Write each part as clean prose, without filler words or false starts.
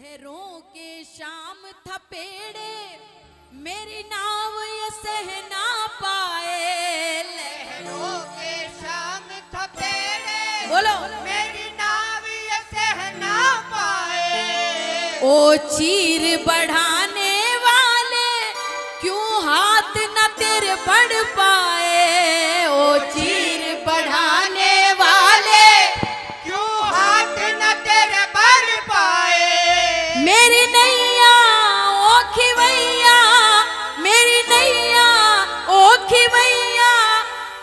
लहरों के शाम थपेड़े मेरी नाव ये सह ना पाए। लहरों के शाम थपेड़े बोलो मेरी नाव ये सह ना पाए। ओ चीर बढ़ाने वाले क्यों हाथ न तेरे बढ़ पाए। ओ चीर बढ़ाने वाले क्यों हाथ न तेरे बढ़ पाए। मेरी नैया ओ खिवैया, मेरी नैया ओ खिवैया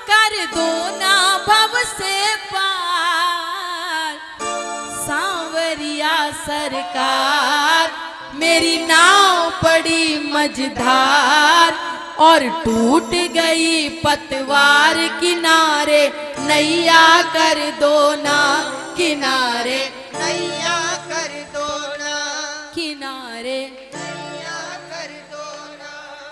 कर दो ना भव से पार। सांवरिया सरकार मेरी नाव पड़ी मझधार और टूट गई पतवार किनारे नैया कर दो ना किनारे। नैया कर दो ना किनारे नैया कर दो ना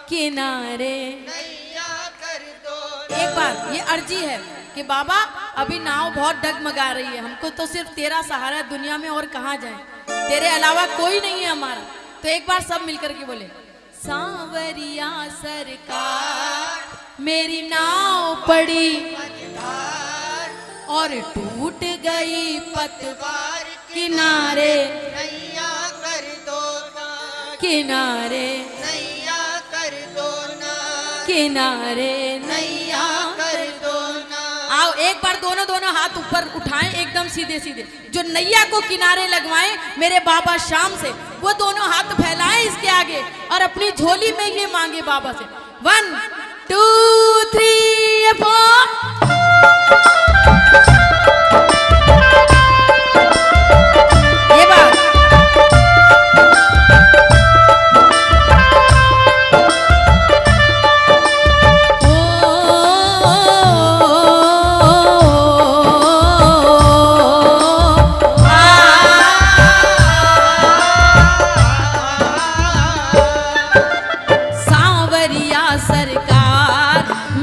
किनारे। नैया कर दो ना। एक बार ये अर्जी है कि बाबा अभी नाव बहुत डगमगा रही है, हमको तो सिर्फ तेरा सहारा है दुनिया में और कहाँ जाए, तेरे अलावा कोई नहीं है हमारा। तो एक बार सब मिलकर के बोले सांवरिया सरकार मेरी नाव पड़ी मझधार और टूट गई पतवार द्वार किनारे नैया कर दो ना किनारे नैया कर दो ना किनारे नैया कर दो ना। आओ एक बार दोनों दोनों हाथ ऊपर उठाएं एकदम सीधे सीधे, जो नैया को किनारे लगवाएं मेरे बाबा शाम से, वो दोनों हाथ फैलाएं इसके आगे और अपनी झोली में ये मांगे बाबा से 1 2 3 4। ये बात सांवरिया सरकार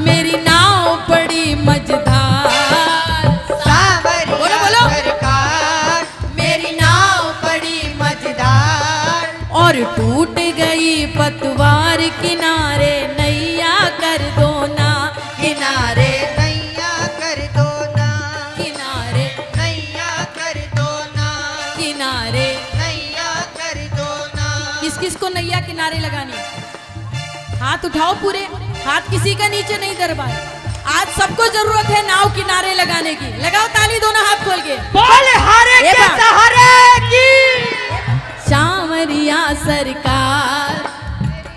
मेरी नाव पड़ी मझधार। सांवरिया बोलो बोलो सरकार मेरी नाव पड़ी मझधार और टूट गई पतवार किनारे नैया कर दो ना किनारे नैया कर दो ना किनारे नैया कर दो ना किनारे। नैया कर दो ना। किस किस को नैया किनारे लगानी है? हाथ उठाओ पूरे, हाथ किसी का नीचे नहीं दरबार। आज सबको जरूरत है नाव किनारे लगाने की। लगाओ ताली दोनों हाथ खोल के। बोल हारे ये के बात। सहारे की सांवरिया सरकार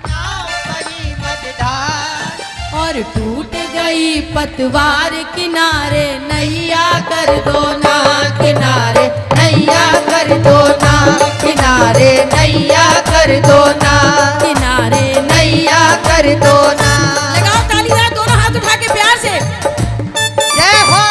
नाव पड़ी मझधार और टूट गई पतवार किनारे नैया कर दो ना किनारे नैया कर दो ना किनारे नैया कर दो ना किनारे नैया कर दो ना। लगाओ ताली जरा दोनों हाथ उठा के प्यार से। जय हो।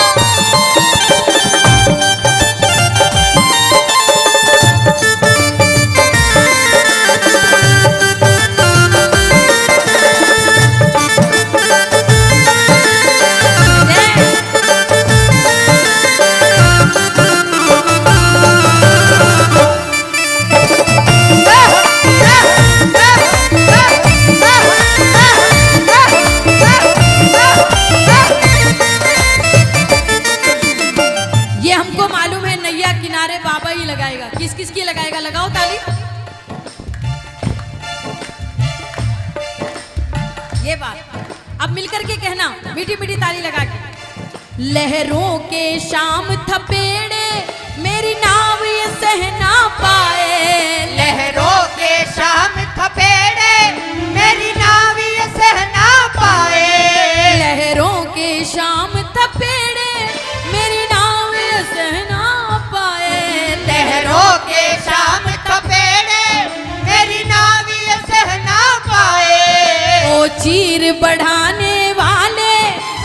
ये हमको मालूम है नैया किनारे बाबा ही लगाएगा। किस किस की लगाएगा? लगाओ ताली। ये बात अब मिलकर के कहना मीठी मीठी ताली लगा के। लहरों के शाम थपेड़े मेरी नाव ये सह ना पाए। लहरों के शाम थपेड़े मेरी नाव ये सह ना पाए। लहरों के शाम थपेड़े मेरी नाव ये सह ना पाए। लहरों के शाम थपेड़े मेरी नाव ये सह ना पाए। ओ चीर बढ़ाने वाले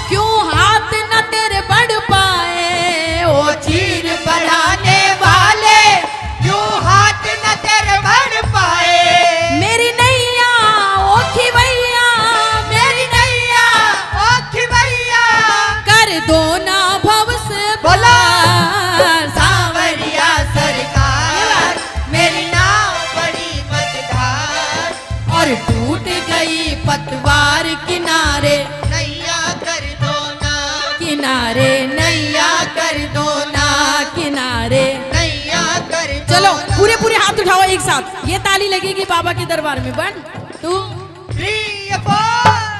क्यों हाथ न तेरे बढ़ पाए। ओ चीर बढ़ाने चलो पूरे पूरे हाथ उठाओ एक साथ, ये ताली लगेगी बाबा के दरबार में। 1 2 3 4 ये बात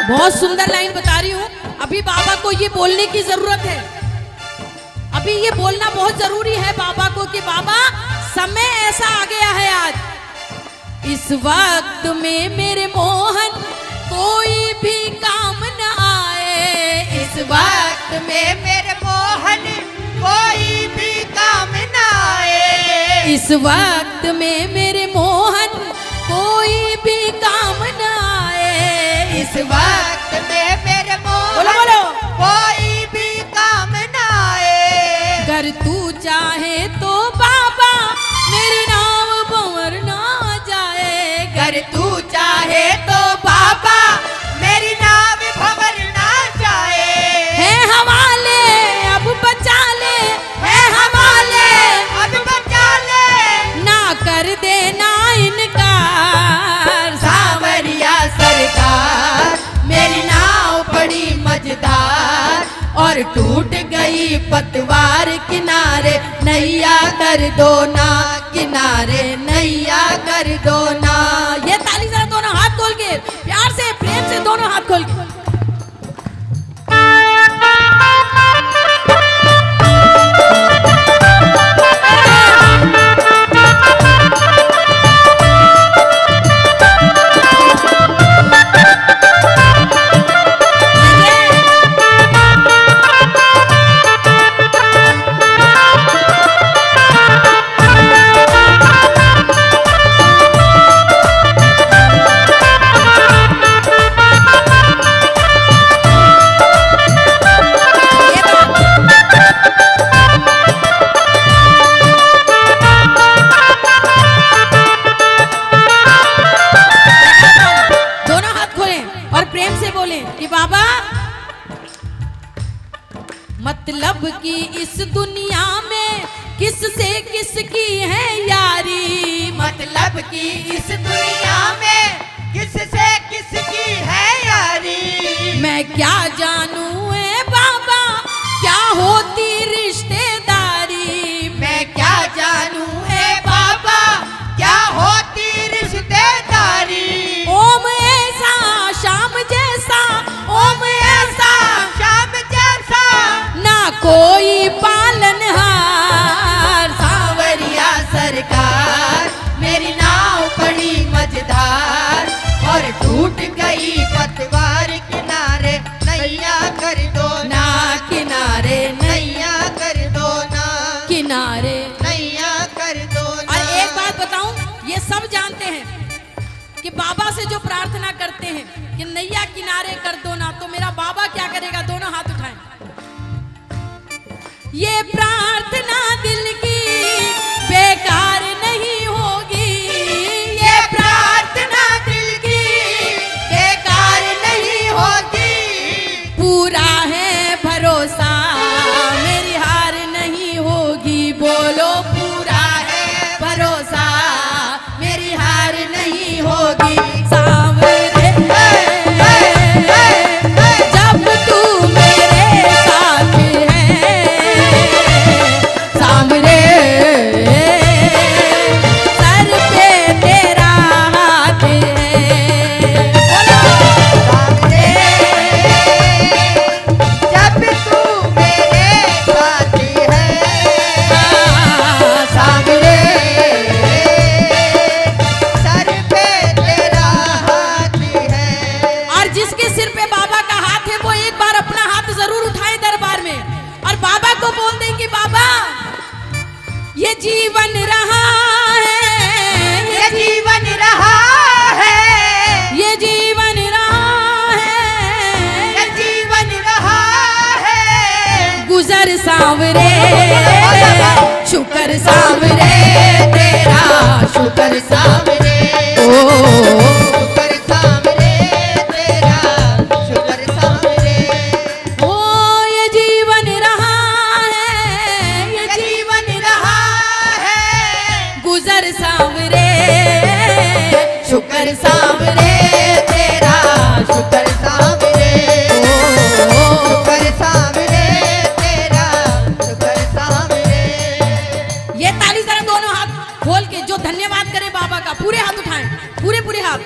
बहुत सुंदर लाइन बता रही हूँ। अभी बाबा को ये बोलने की जरूरत है, अभी ये बोलना बहुत जरूरी है बाबा को कि बाबा समय ऐसा आ गया है आज, इस वक्त में मेरे मोहन कोई भी काम न आए। इस वक्त में मेरे मोहन कोई भी काम न आए। इस वक्त में मेरे मोहन कोई भी काम न आए। इस वक्त में मेरे मोहन बोलो बोलो। कोई भी काम न आए। अगर तू चाहे तो बाबा मेरे नाम भंवर ना जाए। अगर तू चाहे तो बाबा मेरी नाव भंवर ना जाए। है हवाले अब बचा ले, है हवाले अब बचा ले, ना कर देना इनकार। सांवरिया सरकार मेरी नाव बड़ी मजेदार और टूट गई पतवार किनारे नैया कर दो ना, किनारे नैया कर दो ना। ये ताली जरा दोनों हाथ खोल के, प्यार से प्रेम से दोनों हाथ खोल के। कि बाबा मतलब कि इस दुनिया में किससे किसकी है यारी। मतलब कि इस दुनिया में किससे किसकी है यारी। मैं क्या जानूं ए बाबा क्या होती रिश्तेदारी। मैं क्या जानूं ए बाबा क्या होती रिश्तेदारी। ओम ऐसा शाम जैसा, ओम ऐसा शाम जैसा ना कोई पालनहार। सांवरिया सरकार मेरी नाव बड़ी मजेदार और टूट गई पतवार किनारे नैया कर दो ना, किनारे नैया कर दो ना, किनारे। नैया कर दो ना। और एक बात बताऊं, ये सब जानते हैं कि बाबा से जो प्रार्थना करते हैं कि नैया किनारे कर दो ना, तो मेरा बाबा क्या करेगा? दोनों हाथ उठाएं। ये प्रार्थना दिल की बेकार नहीं होगी। ये प्रार्थना दिल की बेकार नहीं होगी। पूरा है भरोसा मेरी हार नहीं होगी। बोलो पूरा है भरोसा मेरी हार नहीं होगी। सांवरे जब तू मेरे साथ है, सांवरे सर पे तेरा हाथ है। सांवरे जब तू मेरे साथ है, सांवरे सर पे तेरा हाथ है। और जिसके सिर पे बाबा का हाथ है वो एक बार अपना हाथ जरूर उठाए दरबार में और बाबा को बोल दें कि बाबा ये जीवन रहा सांवरे, शुक्र सांवरे तेरा, शुक्र सांवरे। ओ शुक्र सांवरे तेरा, शुक्र सांवरे। ओ ये जीवन रहा है, ये जीवन रहा है, गुजर सांवरे, शुक्र सांवरे तेरा, शुक्र सांवरे। ओ शुक्र सांवरे तेरा, शुक्र सांवरे। ये ताली जरा दोनों हाथ खोल के जो धन्यवाद करे बाबा का, पूरे हाथ उठाएं, पूरे पूरे हाथ।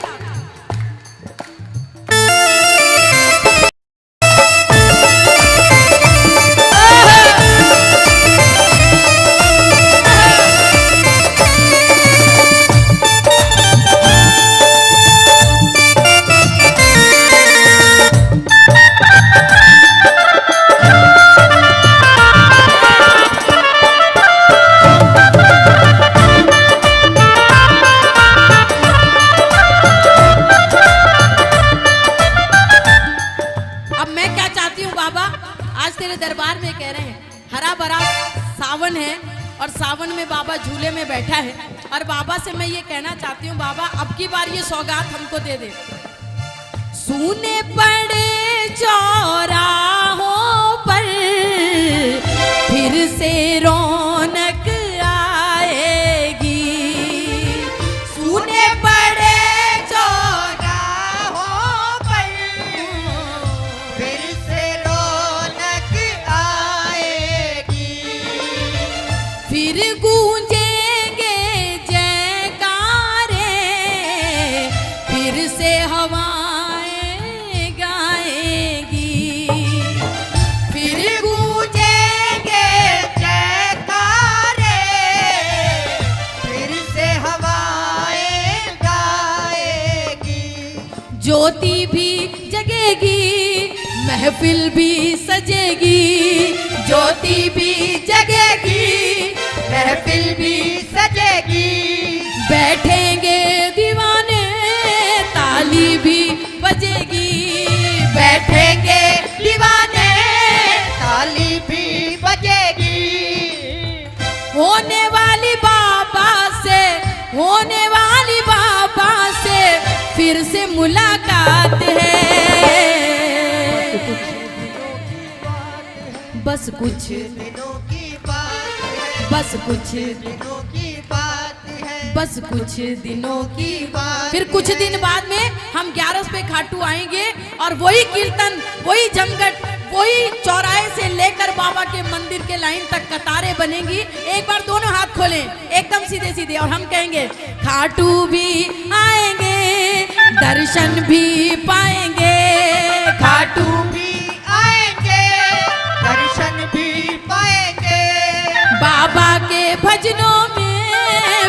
अब मैं क्या चाहती हूँ बाबा, आज तेरे दरबार में कह रहे हैं हरा भरा सावन है और सावन में बाबा झूले में बैठा है, और बाबा से मैं ये कहना चाहती हूँ बाबा अब की बार ये सौगात हमको दे दे। सूने पड़े चौराहों पर फिर से रौनक आएगी, सूने पड़े चौराहों पर फिर से रौनक आएगी। फिर गूंजेंगे जयकारे, फिर से हवाएं गाएगी, फिर गूंजेंगे जयकारे, फिर से हवाएं गाएगी। ज्योति भी जगेगी, महफिल भी सजेगी, ज्योति भी जगेगी, महफिल भी सजेगी। बैठेंगे दीवाने, ताली भी बजेगी, बैठेंगे दीवाने, ताली भी बजेगी। होने वाली बाबा से, होने वाली बाबा से फिर से मुलाकात है। बस कुछ दिनों की बात है, बस कुछ दिनों की बात है, बस कुछ दिनों की बात। फिर कुछ दिन बाद में हम 11 पे खाटू आएंगे और वही कीर्तन, वही जमघट, वही चौराहे से लेकर बाबा के मंदिर के लाइन तक कतारें बनेंगी। एक बार दोनों हाथ खोलें एकदम सीधे सीधे और हम कहेंगे खाटू भी आएंगे, दर्शन भी पाएंगे, खाटू भी आएंगे, दर्शन भी पाएंगे। बाबा के भजनों में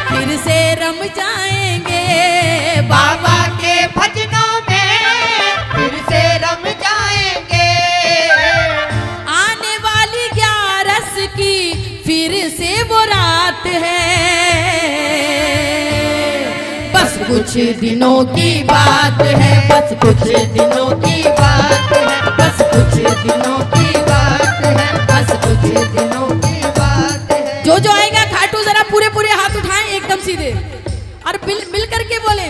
फिर से रम जाएंगे, बाबा के भजनों में फिर से रम जाएंगे। आने वाली 11 की फिर से वो रात है। बस कुछ दिनों की बात है, बस कुछ दिनों की बात है, बस कुछ दिनों की बात है, बस कुछ दिनों की बात है। जो आएगा खाटू जरा पूरे पूरे हाथ उठाएं एकदम सीधे और मिल करके बोले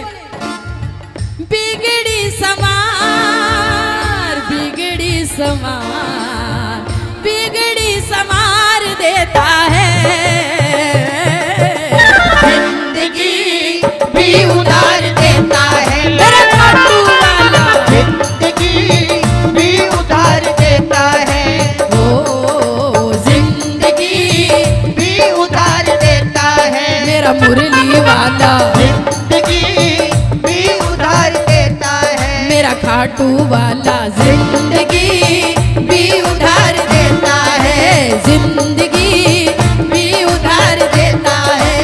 बिगड़ी समार, बिगड़ी समार, बिगड़ी समार देता है। जिंदगी भी उधार देता है, मेरा खाटू वाला जिंदगी भी उधार देता है। ओ जिंदगी भी उधार देता है, मेरा मुरली वाला जिंदगी भी उधार देता है। मेरा खाटू वाला जिंदगी भी उधार देता है, जिंदगी भी उधार देता है,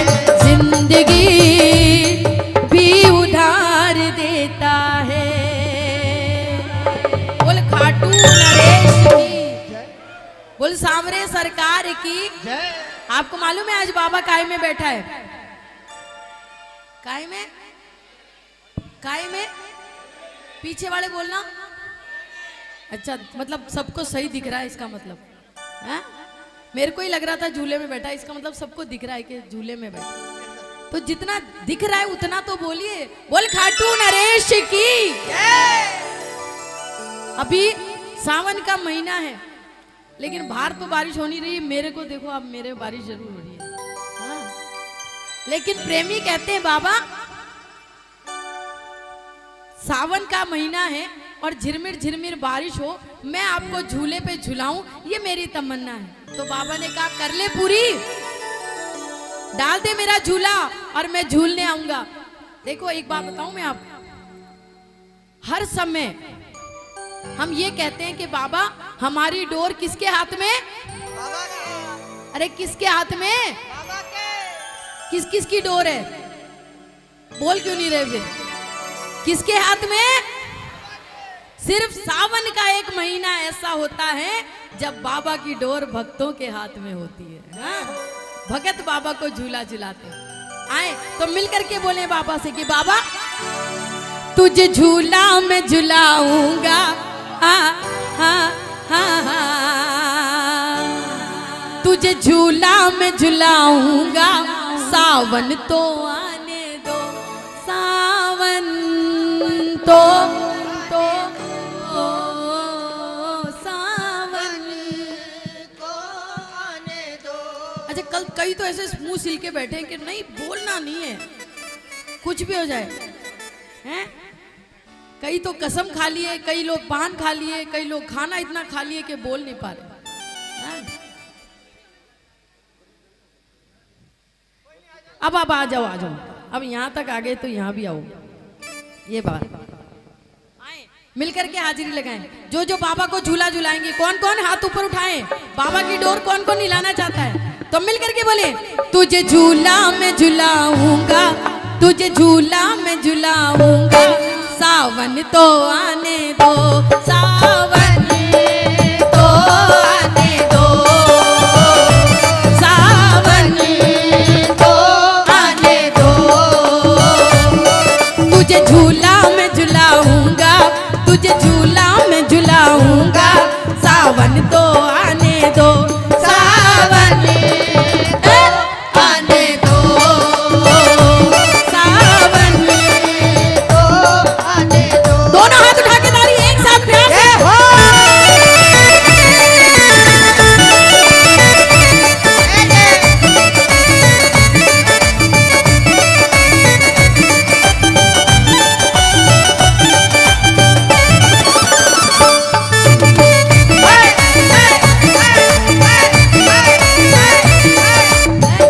जिंदगी भी उधार देता है। बोल खाटू नरेश की, बोल सांवरे सरकार की। आपको मालूम है आज बाबा काय में बैठा है? काय में? काय में? पीछे वाले बोलना। अच्छा, मतलब सबको सही दिख रहा है इसका मतलब है? मेरे को ही लग रहा था झूले में बैठा, इसका मतलब सबको दिख रहा है कि झूले में बैठा। तो जितना दिख रहा है उतना तो बोलिए, बोल खाटू नरेश की। अभी सावन का महीना है, लेकिन बाहर तो बारिश हो नहीं रही। मेरे को देखो, अब मेरे बारिश जरूर हो रही है। हाँ। लेकिन प्रेमी कहते हैं बाबा सावन का महीना है और झिरमिर झिरमिर बारिश हो, मैं आपको झूले पे झुलाऊं, ये मेरी तमन्ना है। तो बाबा ने कहा कर ले पूरी, डाल दे मेरा झूला और मैं झूलने आऊंगा। देखो एक बात बताऊं मैं आपको, हर समय हम ये कहते हैं कि बाबा हमारी डोर किसके हाथ में? बाबा के। अरे किसके हाथ में? बाबा के। किस किस की डोर है? बोल क्यों नहीं रहे फिर? किसके हाथ में? सिर्फ सावन का एक महीना ऐसा होता है जब बाबा की डोर भक्तों के हाथ में होती है। हाँ? भगत बाबा को झूला झुलाते हैं। आए तो मिलकर के बोले बाबा से कि बाबा तुझे झूला में झुलाऊंगा, हाँ हाँ हाँ हाँ, तुझे झूला में झुलाऊंगा, सावन तो आने दो, सावन तो सावन को आने दो। अच्छा कल कई तो ऐसे मुंह सिल के बैठे हैं कि नहीं बोलना नहीं है, कुछ भी हो जाए हैं। कई तो कसम खा लिए, कई लोग पान खा लिए, कई लोग खाना इतना खा लिए कि बोल नहीं पा रहे हैं? अब आप आ जाओ, आ जाओ। अब यहाँ तक आ गए तो यहाँ भी आओ। ये बात आए मिलकर के हाजिरी लगाएं। जो जो बाबा को झूला झुलाएंगे, कौन कौन हाथ ऊपर उठाएं? बाबा की डोर कौन कौन हिलाना चाहता है? तो मिलकर के बोले तुझे झूला में झुलाऊंगा, तुझे झूला में झुलाऊंगा, सावन तो आने दो, सावन तो आने दो, सावन तो आने दो, तुझे झूला में झुलाऊंगा, तुझे झूला में झुलाऊंगा, सावन तो आने दो, सावन तो आने दो, सावन तो आने दो। दोनों हाथ उठा के ताली एक साथ प्यार से।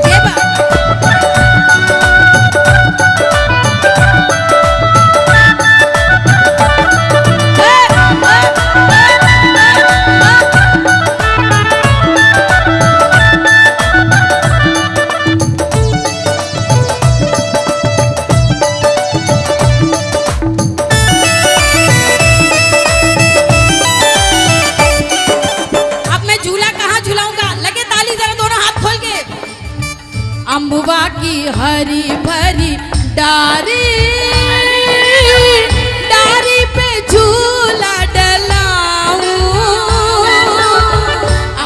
ये बात अब मैं झूला कहाँ झुलाऊंगा? लगे ताली जरा दोनों हाथ खोल के। अम्बुआ की हरी भरी डारी, डारी पे झूला डलाऊं,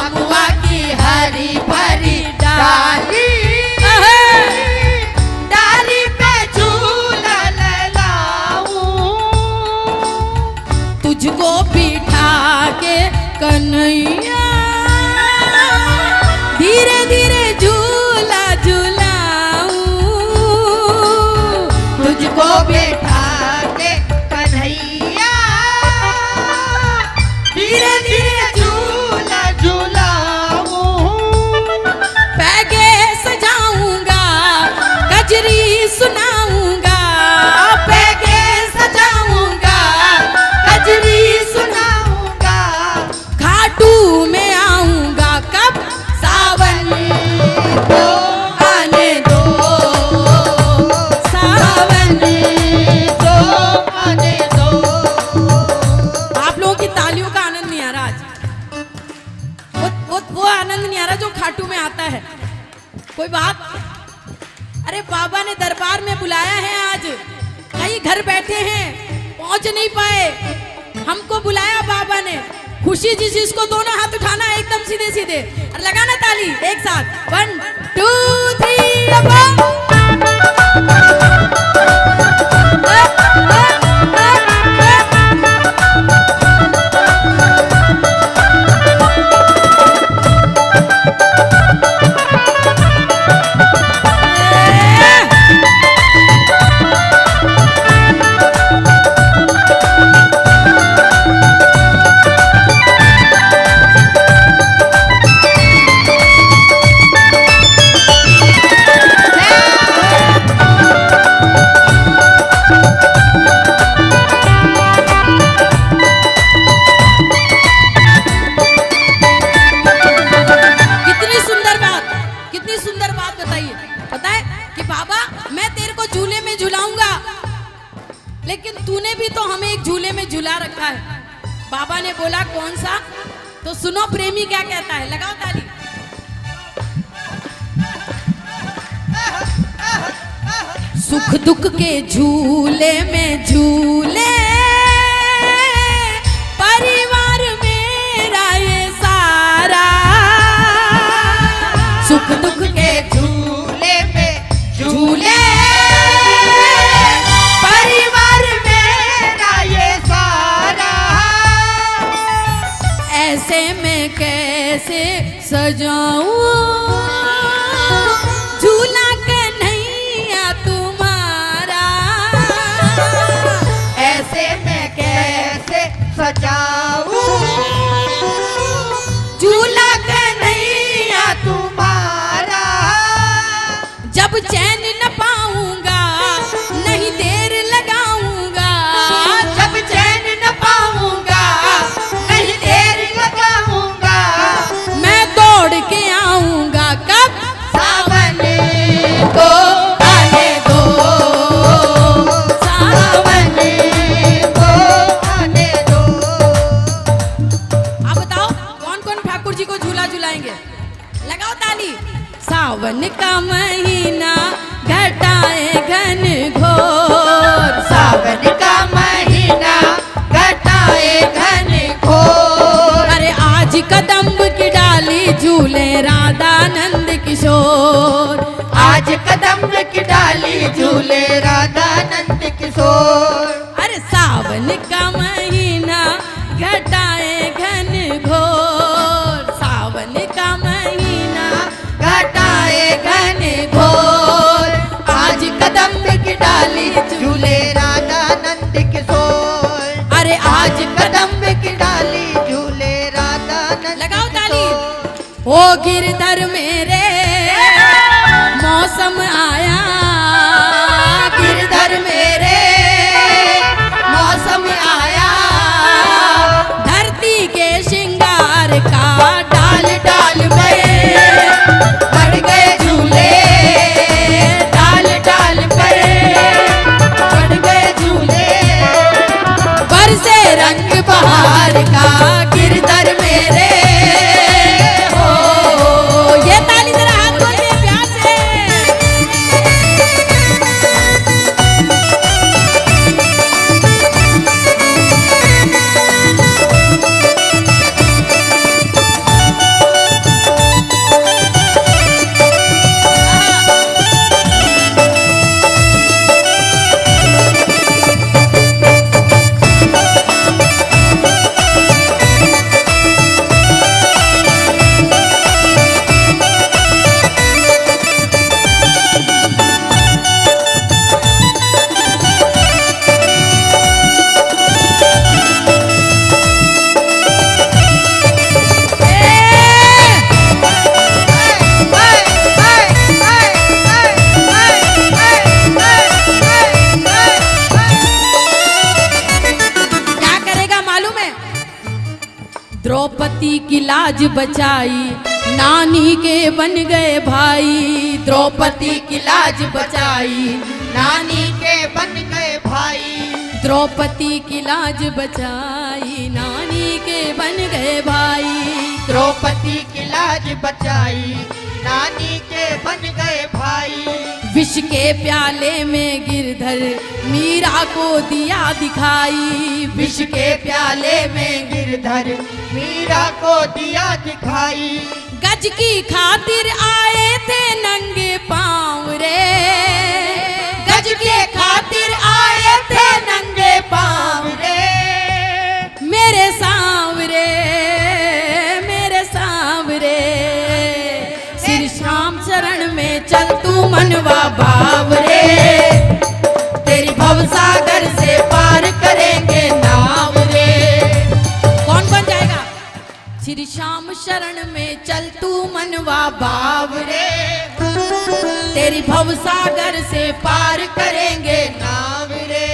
अम्बुआ की हरी भरी डारी, डारी पे झूला डलाऊं, तुझको बिठा के कन्हैया, धीरे धीरे झूला झुलाऊं, तुझको बैठा के कन्हैया, धीरे धीरे झूला झूलाऊं, पैगे सजाऊंगा, कजरी सुनाऊंगा, पैगे सजाऊंगा, कजरी सुनाऊंगा, खाटू में आऊंगा, कब? सावन तो आने दो, सावन तो आने दो। आप लोगों की तालियों का आनंद नहीं आ रहा आज। वो आनंद नहीं आ रहा जो खाटू में आता है। कोई बात? अरे बाबा ने दरबार में बुलाया है आज, कई घर बैठे हैं पहुंच नहीं पाए, हमको बुलाया बाबा ने, खुशी जिस जिसको दोनों हाथ उठाना है एकदम सीधे सीधे और लगाना ताली एक साथ 1 2 3 लेकिन तूने भी तो हमें एक झूले में झूला रखा है। बाबा ने बोला कौन सा? तो सुनो प्रेमी क्या कहता है, लगाओ ताली। सुख दुख के झूले में झूले परिवार मेरा ये सारा, सुख दुख के झूले में झूले परिवार मेरा ये सारा, ऐसे में कैसे सजाऊं झूला कन्हैया तुम्हारा, ऐसे में कैसे सजाऊं झूला कन्हैया तुम्हारा, जब चैन न पाऊंगा नहीं देर लगाऊंगा, जब चैन न पाऊंगा नहीं देर लगाऊंगा, मैं दौड़ के आऊंगा कब? सावन को आने दो, सावन को आने दो। आप बताओ कौन कौन ठाकुर जी को झूला झुलाएंगे? लगाओ ताली। सावन का महीना घटाए घन घोर, सावन का महीना घटाए घन घोर, अरे आज कदम्ब की डाली झूले राधानंद किशोर, आज कदम्ब की डाली झूले राधानंद किशोर, अरे सावन का महीना घटाए घन घोर, सावन का महीना घटाए घन घोर, आज कदम्ब की डाली झूले राधानंद किशोर, अरे आज कदम्ब की डाली झूले राधानंद लगाओ ताली। किशोर। ओ गिरधर मेरे मौसम आया, गिरधर मेरे मौसम आया, धरती के श्रृंगार का डाल डाल में बढ़ गए झूले, डाल डाल पर बढ़ गए झूले, बरसे रंग बहार का गिरधर मेरे हो। ये ताली जरा हाथ बोलिए प्यार से। क्या करेगा मालूम है? द्रौपदी की लाज बचाई, नानी के बन गए भाई, द्रौपदी की लाज बचाई, नानी के बन गए भाई, द्रौपदी की लाज बचाई, नानी के बन गए भाई, द्रौपदी की लाज बचाई, नानी के बन गए भाई, विष के प्याले में गिरधर मीरा को दिया दिखाई। विष के प्याले में गिरधर मीरा को दिया दिखाई। गज की खातिर आए थे नंगे पाँव रे, गज के खातिर आए थे नंगे पाँव रे। मेरे सांवरे मेरे सांवरे, श्री श्याम शरण में चल तू मनवा भाव रे, तेरी भवसागर से पार करेंगे नाव रे। कौन कौन जाएगा? श्री श्याम शरण में चल तू मनवा भाव रे, तेरी भवसागर से पार करेंगे नाव रे।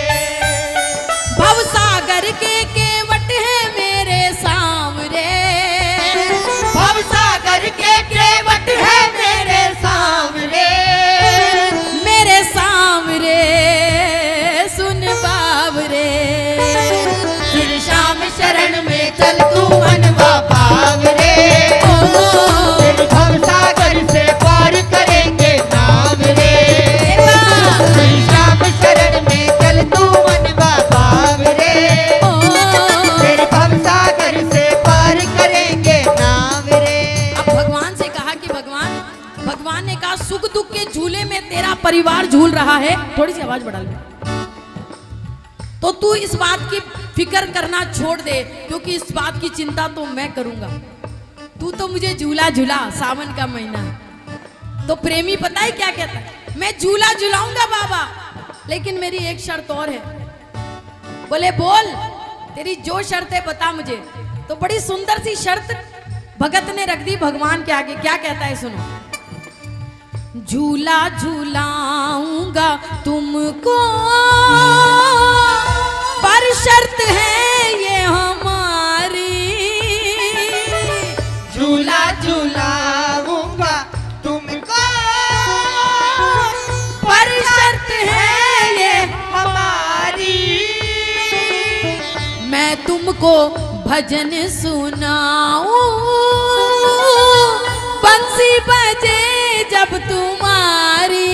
भवसागर के केवट है मेरे सांवरे, भवसागर के केवट है मेरे सांवरे। मेरे सांवरे सुन बावरे, श्री श्याम शरण में चल तू मनवा भाव रे, तेरी भवसागर से पार करेंगे नाव रे। श्री श्याम शरण में चल तू मनवा भाव रे, तेरी भवसागर से पार करेंगे नाव रे। अब भगवान से कहा कि भगवान ने कहा सुख दुख के झूले में तेरा परिवार झूल रहा है। थोड़ी सी आवाज बढ़ा ले। तो तू इस बात की फिक्र करना छोड़ दे, क्योंकि इस बात की चिंता तो मैं करूंगा। तू तो मुझे झूला झूला, सावन का महीना है। तो प्रेमी पता है क्या कहता है? मैं झूला झूलाऊंगा बाबा, लेकिन मेरी एक शर्त और है। बोले बोल, तेरी जो शर्त है बता मुझे। तो बड़ी सुंदर सी शर्त भगत ने रख दी भगवान के आगे। क्या कहता है सुनो। झूला झूलाऊंगा तुमको, पर शर्त है ये हमारी। झूला झूलाऊंगा तुमको, पर शर्त है ये हमारी। मैं तुमको भजन सुनाऊं, बंसी बजे जब तुम्हारी।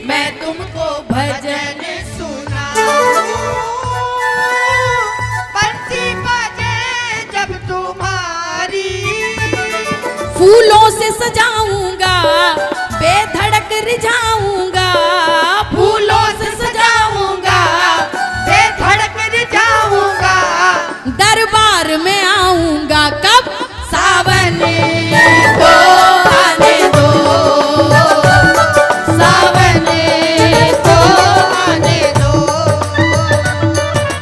मैं तुमको भजन सुनाऊं, बंसी बजे जब तुम्हारी। फूलों से सजाऊंगा, बेधड़क रिझाऊंगा। फूलों से सजाऊंगा, बेधड़क रिझाऊंगा। दरबार में आऊंगा कब? सावन को आने दो, सावन को आने दो।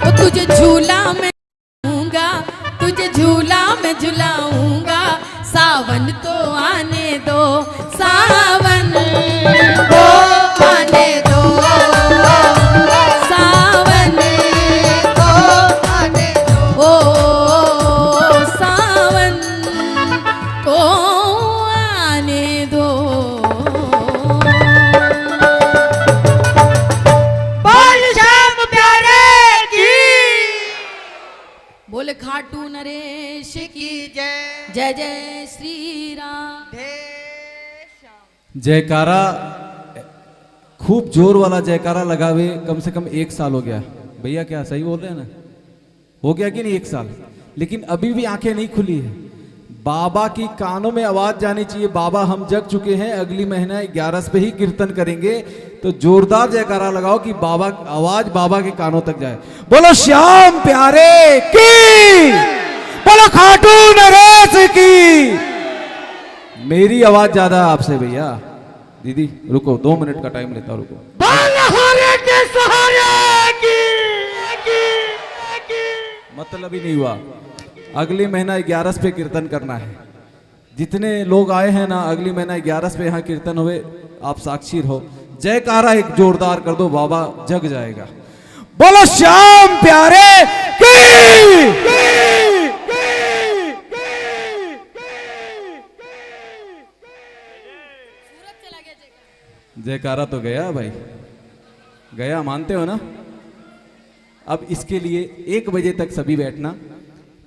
ओ तुझे झूला में झूलाऊंगा, तुझे झूला में झुलाऊंगा। सावन तो आने दो, सावन को आने दो, सावन को आने दो। ओ सावन को आने दो। बोल श्याम प्यारे की, बोले खाटू नरेश की जय। जय जय श्री राम। जयकारा खूब जोर वाला जयकारा लगा हुए कम से कम 1 साल हो गया। भैया क्या सही बोल रहे हैं ना? हो गया कि नहीं 1 साल? लेकिन अभी भी आंखें नहीं खुली है। बाबा की कानों में आवाज जानी चाहिए। बाबा हम जग चुके हैं, अगली महीना 11 पे ही कीर्तन करेंगे। तो जोरदार जयकारा लगाओ कि बाबा आवाज बाबा के कानों तक जाए। बोलो श्याम प्यारे की, बोलो खाटू नरेश की। मेरी आवाज ज्यादा है आपसे भैया। दीदी रुको, 2 मिनट का टाइम लेता हूं, रुको। बलहारे के सहारे की। मतलब ही नहीं हुआ। अगली महीना 11 पे कीर्तन करना है। जितने लोग आए हैं ना, अगली महीना 11 पे यहाँ कीर्तन हुए, आप साक्षी हो। जयकारा एक जोरदार कर दो, बाबा जग जाएगा। बोलो श्याम प्यारे की। जयकारा तो गया भाई, गया, मानते हो ना? अब इसके लिए 1 बजे तक सभी बैठना।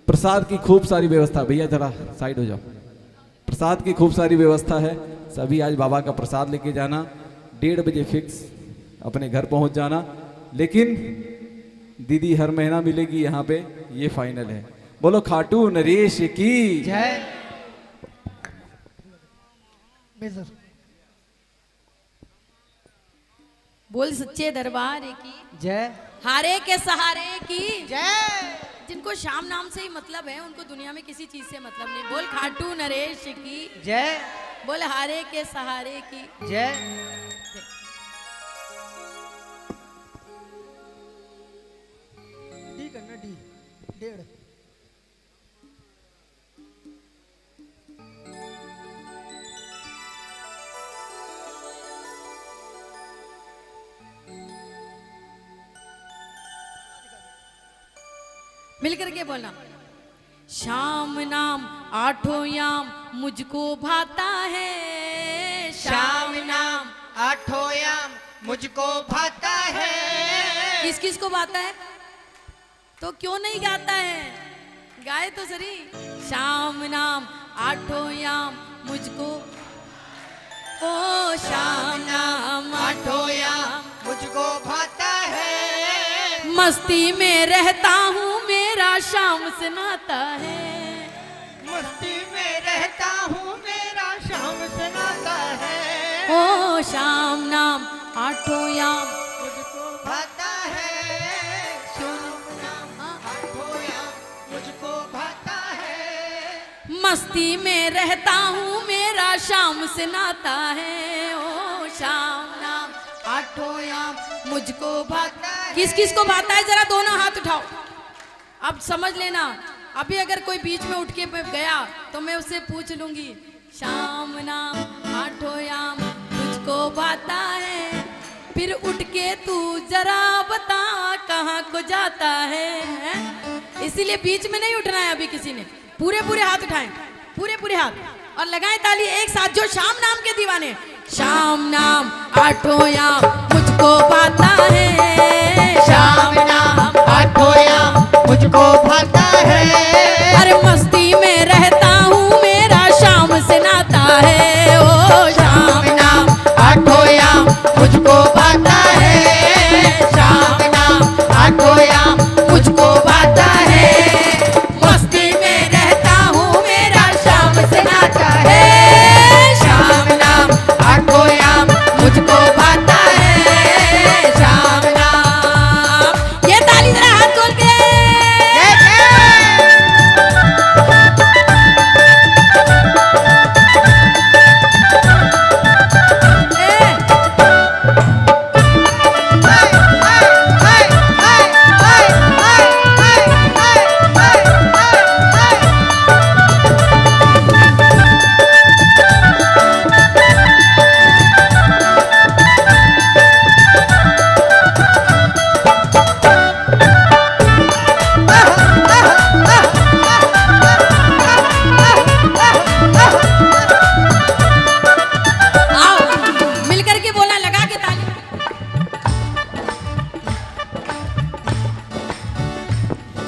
प्रसाद की खूब सारी व्यवस्था, भैया जरा साइड हो जाओ। प्रसाद की खूब सारी व्यवस्था है। सभी आज बाबा का प्रसाद लेके जाना, 1:30 बजे फिक्स अपने घर पहुंच जाना। लेकिन दीदी हर महीना मिलेगी यहाँ पे, ये फाइनल है। बोलो खाटू नरेश की जय। बोल सच्चे दरबार की जय। हारे के सहारे की जय। जिनको श्याम नाम से ही मतलब है उनको दुनिया में किसी चीज से मतलब नहीं। बोल खाटू नरेश की जय। बोल हारे के सहारे की जय। डी करना, डी 1:30। मिलकर के बोलना। श्याम नाम आठों याम मुझको भाता है, श्याम नाम आठों याम मुझको भाता है। किस किस को भाता है? तो क्यों नहीं गाता है? गाए तो सही। श्याम नाम आठों याम मुझको, ओ श्याम नाम आठों याम मुझको भाता है। मस्ती में रहता हूँ मेरा श्याम से नाता है, मस्ती में रहता हूँ मेरा श्याम से नाता है। ओ श्याम नाम आठों याम मुझको भाता है, श्याम नाम आठों याम मुझको भाता है। मस्ती में रहता हूँ मेरा श्याम से नाता है, ओ श्याम नाम आठों याम मुझको भाता है। किस किस को भाता है? जरा दोनों हाथ उठाओ। अब समझ लेना, अभी अगर कोई बीच में उठ के गया तो मैं उससे पूछ लूंगी, श्याम नाम आठों याम मुझको भाता है, फिर उठ के तू जरा बता कहाँ को जाता है? इसीलिए बीच में नहीं उठना है अभी किसी ने। पूरे पूरे हाथ उठाएं, पूरे पूरे हाथ, और लगाएं ताली एक साथ जो श्याम नाम के दीवाने। श्याम नाम आठों याम मुझको भाता है, श्याम नाम आठों याम मुझको भाता है। अरे मस्ती में रहता हूँ मेरा श्याम से नाता है, ओ श्याम नाम आठों याम मुझको भाता है। श्याम नाम आठों याम मुझको भाता है। मस्ती में रहता हूँ मेरा श्याम से नाता है। श्याम नाम आठों याम मुझको भाता है। श्याम नाम, ये ताली जरा हाथ खोल के।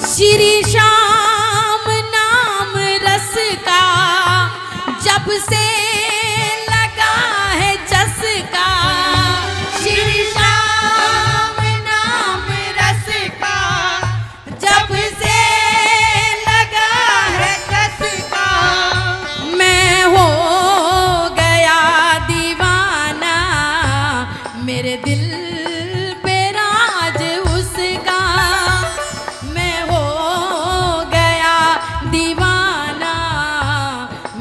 श्री श्याम नाम रस का जब से लगा है चस्का, श्री श्याम नाम रस का जब से लगा है चस्का। मैं हो गया दीवाना, मेरे दिल पे राज उसका। मैं हो गया दीवाना,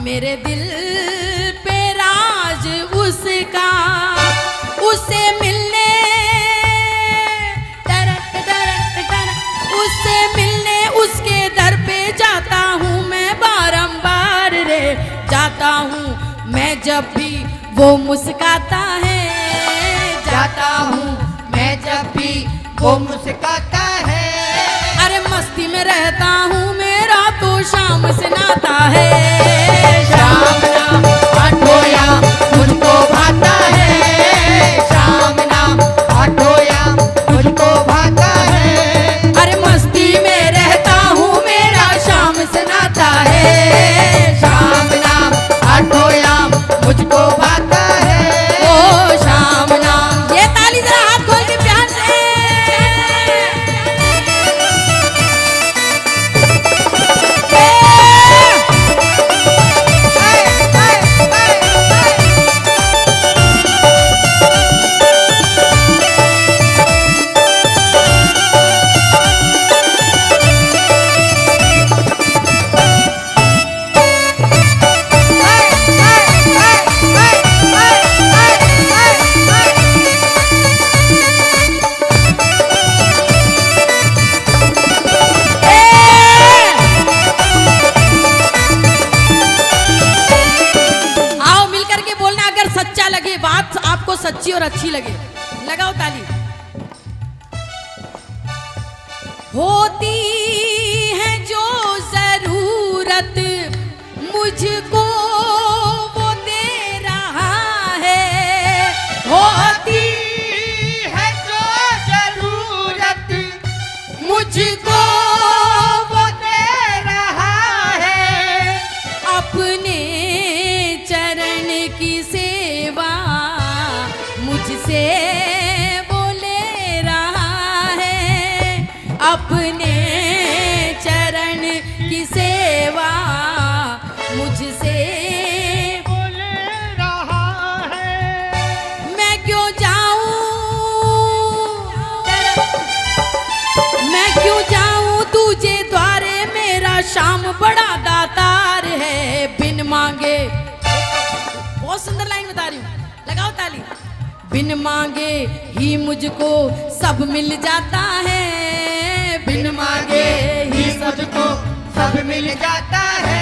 मेरे दिल पे राज उसका। उससे मिलने उससे मिलने उसके दर पे जाता हूँ मैं बारंबार रे, जाता हूँ मैं जब भी वो मुस्काता है। जाता हूँ मैं जब भी वो मुस्काता है। अरे मस्ती में रहता हूँ मेरा तो शाम से नाता है। श्याम नाम आठों याम मुझको भाता है। श्याम नाम आठों याम मुझको भाता है। अरे मस्ती में रहता हूँ मेरा शाम से नाता है। श्याम नाम आठों याम मुझको भाता सच्ची और अच्छी लगे। लगाओ ताली। होती है जो जरूरत मुझको वो दे रहा है। होती है जो जरूरत मुझको वो दे रहा है। अपने चरण की सेवा मुझसे वो ले रहा है। अपने चरण की सेवा मुझसे बोल रहा है। मैं क्यों जाऊं, मैं क्यों जाऊं तुझे द्वारे, मेरा श्याम बड़ा दातार है। बिन मांगे, बहुत सुंदर लाइन बता रही हूँ, लगाओ ताली। बिन मांगे ही मुझको सब मिल जाता है। बिन मांगे ही मुझको सब मिल जाता है।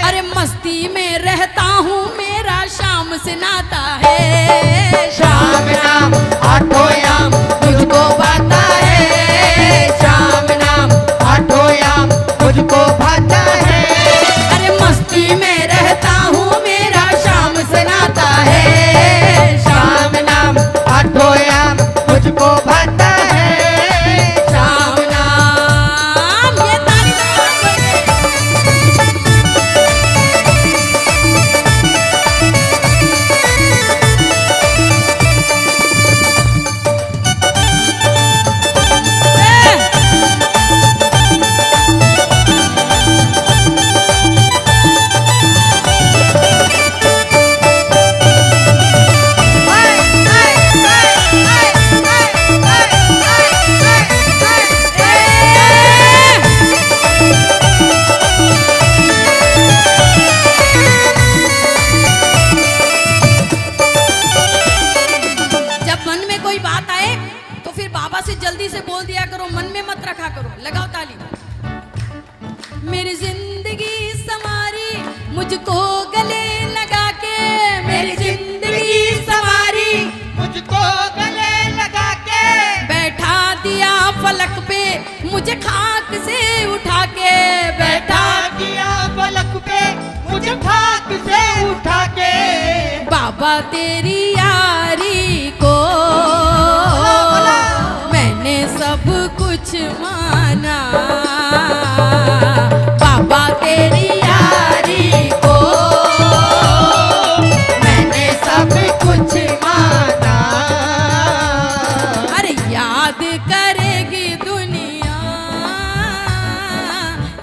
अरे मस्ती में रहता हूँ, मेरा शाम से नाता है। शाम नाम आठों याम मुझको भाता है। शाम नाम आठों याम मुझको भाता है। अरे मस्ती में रहता हूँ, मेरा शाम से नाता है। शाम नाम आठों याम मुझको भाता है। शाम नाम, ये ताली बजाओ। जब मन में कोई बात आए तो फिर बाबा से जल्दी से बोल दिया करो, मन में मत रखा करो। लगाओ ताली। मेरी जिंदगी संवारी मुझको गले लगा के। मेरी जिंदगी संवारी मुझको गले लगा के। बैठा दिया फलक पे मुझे खाक से उठा के। बैठा दिया पलक पे मुझे खाक से उठा के। बाबा तेरी यारी को मैंने सब कुछ माना। बाबा तेरी यारी को मैंने सब कुछ माना। अरे याद करेगी दुनिया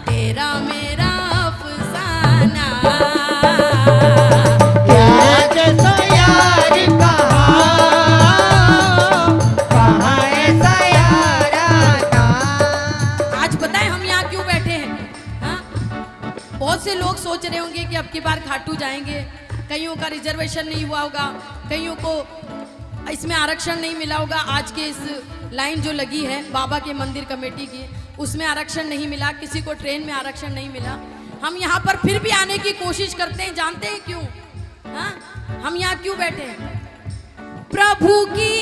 तेरा मेरा अफसाना। याद तो यार कहाँ ऐसा याराना। आज पता है हम यहाँ क्यों बैठे हैं? हाँ? बहुत से लोग सोच रहे होंगे कि अब की बार खाटू जाएंगे। कईयों का रिजर्वेशन नहीं हुआ होगा, कईयों को इसमें आरक्षण नहीं मिला होगा। आज के इस लाइन जो लगी है बाबा के मंदिर कमेटी की, उसमें आरक्षण नहीं मिला, किसी को ट्रेन में आरक्षण नहीं मिला। हम यहाँ पर फिर भी आने की कोशिश करते हैं। जानते हैं क्यों? हाँ? हम यहाँ क्यों बैठे हैं? प्रभु की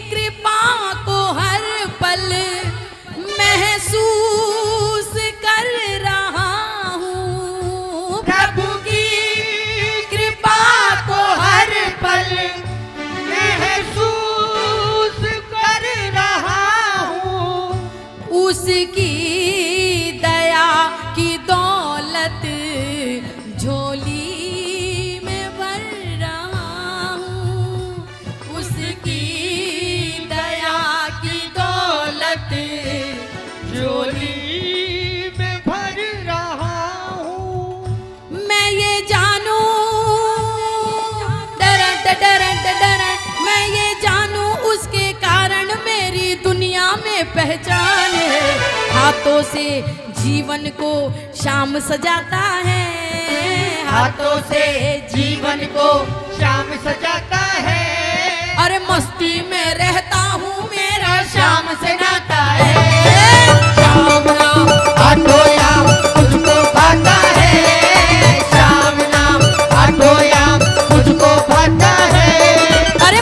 कृपा को हर पल महसूस कर रहा हूँ। प्रभु की कृपा को हर पल महसूस कर रहा हूँ। उसकी दया की दौलत झोली में भर रहा हूँ। उसकी दया की दौलत झोली में भर रहा हूँ। मैं ये जानूं, मैं ये जानूं उसके कारण मेरी दुनिया में पहचान है। हाथों से जीवन को शाम सजाता है। हाथों से जीवन को शाम सजाता है। अरे मस्ती में रहता हूँ, मेरा शाम से नाता है। शाम नाम आठों याम मुझको भाता है। शाम नाम आठों याम मुझको भाता है। अरे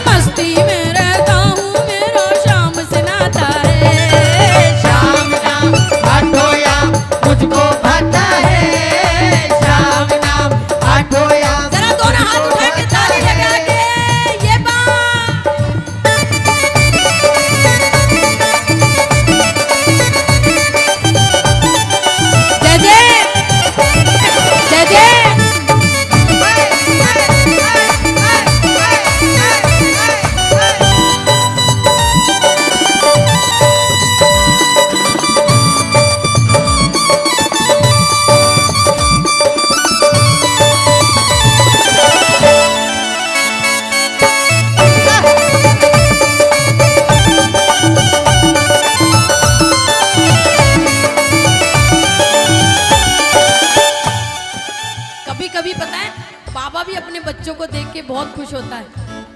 होता है।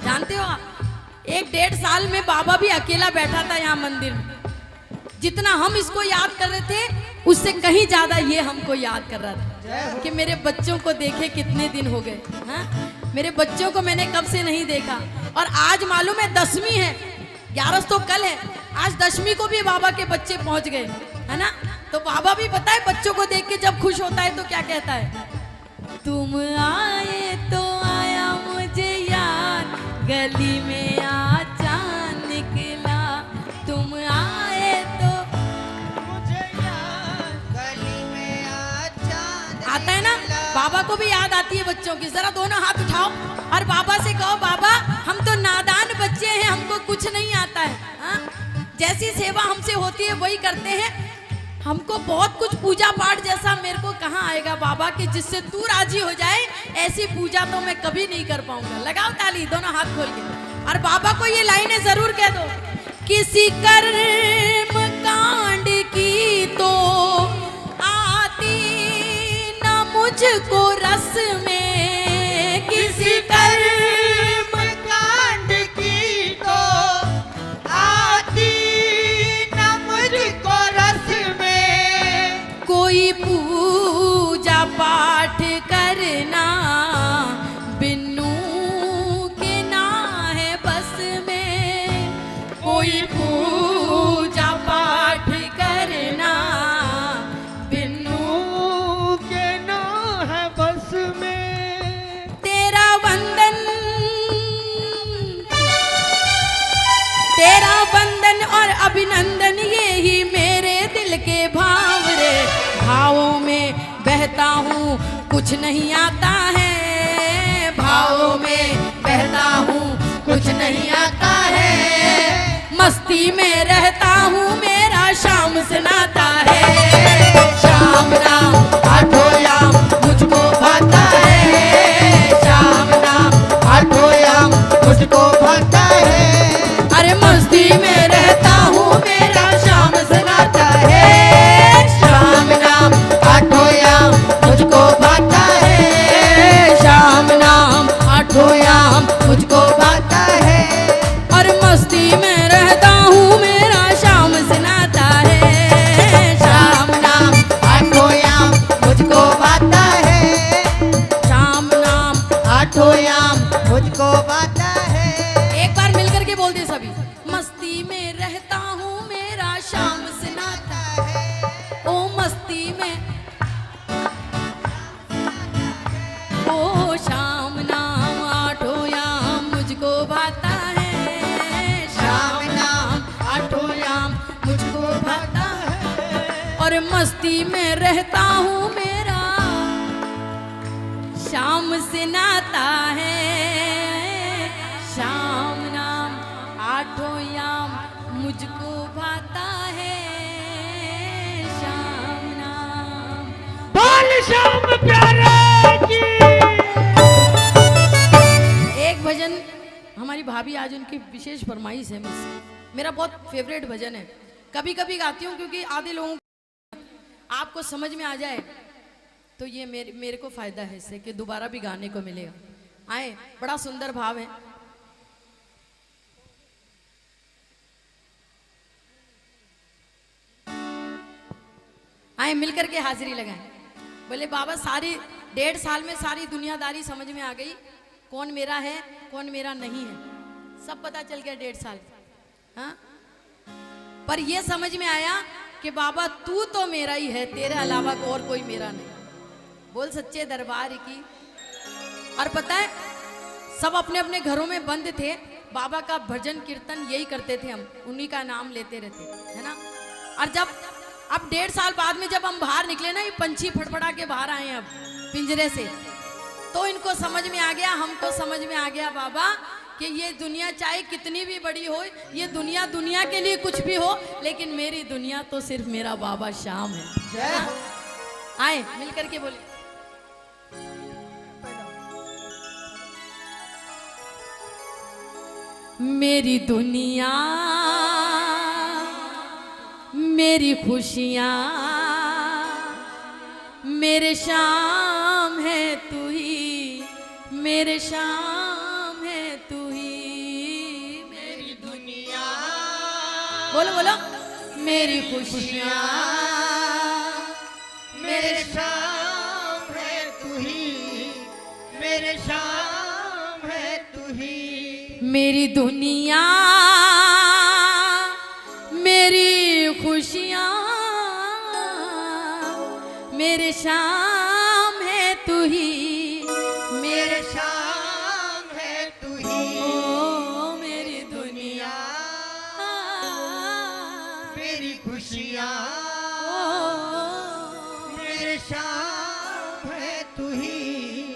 जानते हो आप, 1-1.5 साल में बाबा भी अकेला बैठा था यहाँ मंदिर में। जितना हम इसको याद कर रहे थे उससे कहीं ज्यादा ये हमको याद कर रहा था कि मेरे बच्चों को देखे कितने दिन हो गए। हाँ, मेरे बच्चों को मैंने कब से नहीं देखा। और आज मालूम है 10वीं है, 11 तो कल है, आज 10वीं को भी बाबा के बच्चे पहुंच गए, है ना। तो बाबा भी पता है बच्चों को देख के जब खुश होता है तो क्या कहता है, तुम आए तो आया मुझे याद, गली में आ चांद निकला, तुम आए तो मुझे याद, गली में आ चांद आता है ना। बाबा को भी याद आती है बच्चों की। जरा दोनों हाथ उठाओ और बाबा से कहो, बाबा हम तो नादान बच्चे हैं, हमको कुछ नहीं आता है। हाँ? जैसी सेवा हमसे होती है वही करते हैं, हमको बहुत कुछ पूजा पाठ जैसा मेरे को कहाँ आएगा बाबा कि जिससे तू राजी हो जाए, ऐसी पूजा तो मैं कभी नहीं कर पाऊंगा। लगाओ ताली दोनों हाथ खोल के और बाबा को ये लाइनें जरूर कह दो, किसी कर्म कांड की तो आती न मुझको रस में, किसी कर्म कांड की तो आती न मुझको रस में, कोई पूजा पाठ करना बिन्नू के ना है बस में, कोई पूजा पाठ करना बिन्नू के ना है बस में, तेरा बंधन, तेरा बंधन और अभिनंदन ये ही मेरे दिल के भाव रे, भावों में बहता हूँ कुछ नहीं आता है, भावों में बहता हूँ कुछ नहीं आता है, मस्ती में रहता हूँ मेरा शाम से नाता है, शाम नाम आठों याम मुझको भाता है, शाम नाम आठों याम मुझको भाता है, अरे मस्ती में रहता हूँ मेरा शाम से नाता है, शाम नाम आठों याम मुझको भाता है, शाम नाम आठों याम मुझको भाता है, और मस्ती में रहता हूँ मेरा शाम से नाता है, शाम नाम आठों याम मुझको भाता है, शाम नाम आठों याम मुझको भाता है। एक बार मिलकर के बोल दे सभी, मस्ती में रहता हूँ मेरा शाम से नाता है, ओ मस्ती में, ओ शाम नाम आठों याम मुझको भाता है, शाम नाम आठों याम मुझको भाता है, और मस्ती में रहता हूँ मेरा शाम से नाता है, शाम नाम आठों याम मुझको भाता है, शाम नाम। बोल श्याम प्यारे की। एक भजन हमारी भाभी आज उनकी विशेष फरमाइश है मुझसे, मेरा बहुत फेवरेट भजन है, कभी कभी गाती हूँ क्योंकि आधे लोगों को आपको समझ में आ जाए तो ये मेरे को फायदा है इससे कि दोबारा भी गाने को मिलेगा। आए, बड़ा सुंदर भाव है। आए मिलकर के हाजिरी लगाएं। बोले बाबा सारी 1.5 साल में सारी दुनियादारी समझ में आ गई, कौन मेरा है कौन मेरा नहीं है, सब पता चल गया 1.5 साल। हाँ, पर ये समझ में आया कि बाबा तू तो मेरा ही है, तेरे अलावा और कोई मेरा नहीं। बोल सच्चे दरबार की। और पता है सब अपने अपने घरों में बंद थे, बाबा का भजन कीर्तन यही करते थे, हम उन्हीं का नाम लेते रहते, है ना। और जब अब 1.5 साल बाद में जब हम बाहर निकले ना, ये पंछी फड़फड़ा के बाहर आए अब पिंजरे से, तो इनको समझ में आ गया, हमको समझ में आ गया बाबा कि ये दुनिया चाहे कितनी भी बड़ी हो, ये दुनिया दुनिया के लिए कुछ भी हो, लेकिन मेरी दुनिया तो सिर्फ मेरा बाबा श्याम है। आए मिलकर के बोले, मेरी दुनिया मेरी खुशियाँ मेरे शाम है तू ही, मेरे शाम है बोलो बोलो। मेरी खुशियाँ मेरे शाम है तू ही, मेरे शाम है तू ही। मेरी दुनिया मेरी खुशियाँ मेरे शाम है तू ही, मेरे शाम है तू ही। ओ मेरी दुनिया मेरी खुशियाँ ओ मेरे शाम है तू ही,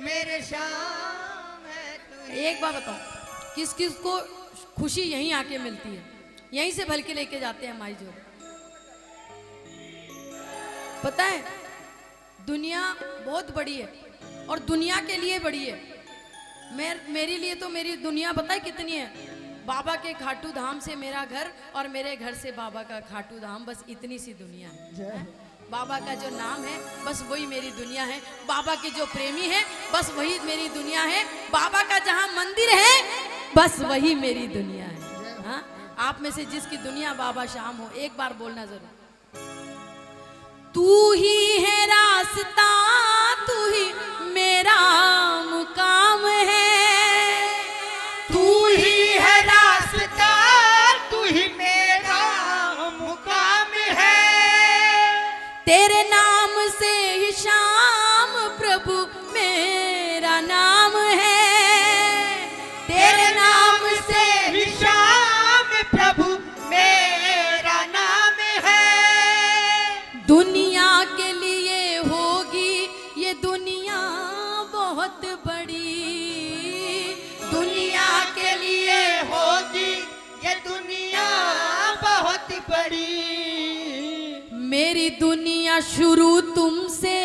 मेरे शाम है तू ही। एक बात बताओ, किस किस को खुशी यहीं आके मिलती है, यहीं से भल के लेके जाते हैं माई जो। पता है दुनिया बहुत बड़ी है और दुनिया के लिए बड़ी है। मेरे लिए तो मेरी दुनिया पता है कितनी है, बाबा के खाटू धाम से मेरा घर और मेरे घर से बाबा का खाटू धाम, बस इतनी सी दुनिया है। बाबा का जो नाम है बस वही मेरी दुनिया है, बाबा के जो प्रेमी है बस वही मेरी दुनिया है, बाबा का जहाँ मंदिर है बस वही मेरी दुनिया है। हाँ, आप में से जिसकी दुनिया बाबा शाम हो, एक बार बोलना जरूर। तू ही है रास्ता, तू ही मेरा मुकाम है, तू ही है रास्ता, तू ही मेरा मुकाम है। तेरे नाम से ही शाम प्रभु मेरा नाम है, तेरे नाम से ही शाम प्रभु मेरा नाम है। दुनिया के लिए होगी ये दुनिया बहुत बड़ी, दुनिया के लिए होगी ये दुनिया बहुत बड़ी। मेरी दुनिया शुरू तुमसे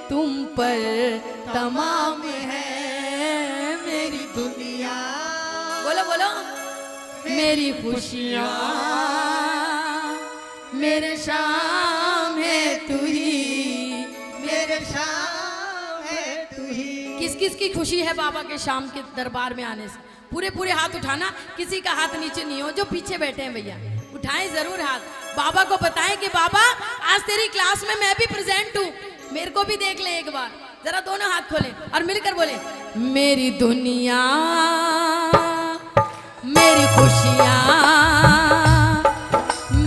तुम पर तमाम है। मेरी दुनिया बोलो बोलो। मेरी खुशियाँ मेरे शाम है तू ही, मेरे शाम है तू ही। किस किस की खुशी है बाबा के शाम के दरबार में आने से? पूरे पूरे हाथ उठाना, किसी का हाथ नीचे नहीं हो, जो पीछे बैठे हैं भैया उठाएं जरूर हाथ। बाबा को बताएं कि बाबा आज तेरी क्लास में मैं भी प्रेजेंट हूँ, मेरे को भी देख ले एक बार। जरा दोनों हाथ खोलें और मिलकर बोले, मेरी दुनिया मेरी खुशियाँ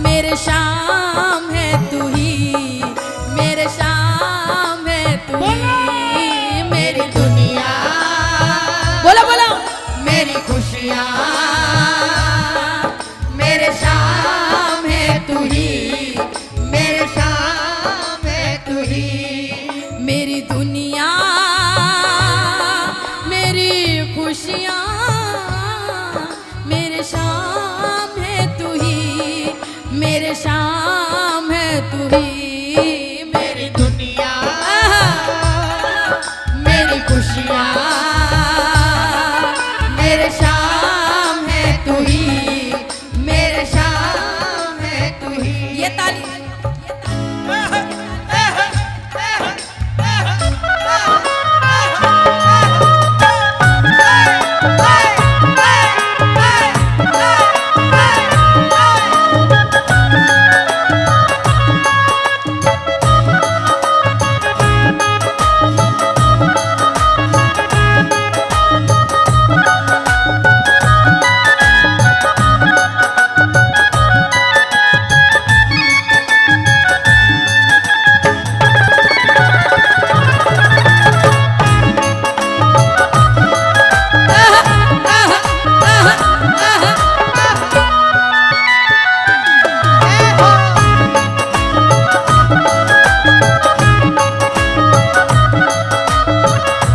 मेरे शाम है तू ही, मेरे शाम है तू ही। मेरी दुनिया बोलो बोलो। मेरी खुशियाँ मेरे शाम है तू ही, मेरे शाम है तू ही। मेरी दुनिया मेरी खुशियाँ मेरे शाम है तू ही, मेरे शाम है तू ही। मेरी दुनिया मेरी खुशियाँ मेरे शाम है तू ही, मेरे शाम है तू ही। ये ताली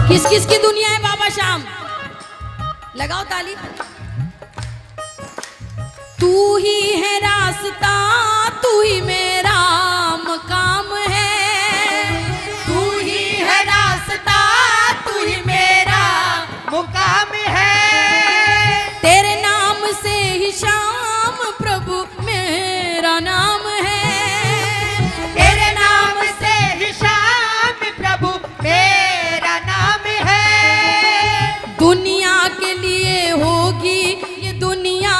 किस किस की दुनिया है बाबा शाम? लगाओ ताली। तू ही है रास्ता, तू ही मेरा मकाम है, तू ही है रास्ता, तू ही मेरा मुकाम है। तेरे नाम से ही शाम प्रभु मेरा नाम है, तेरे नाम से ही शाम प्रभु मेरा नाम है। दुनिया के लिए होगी ये दुनिया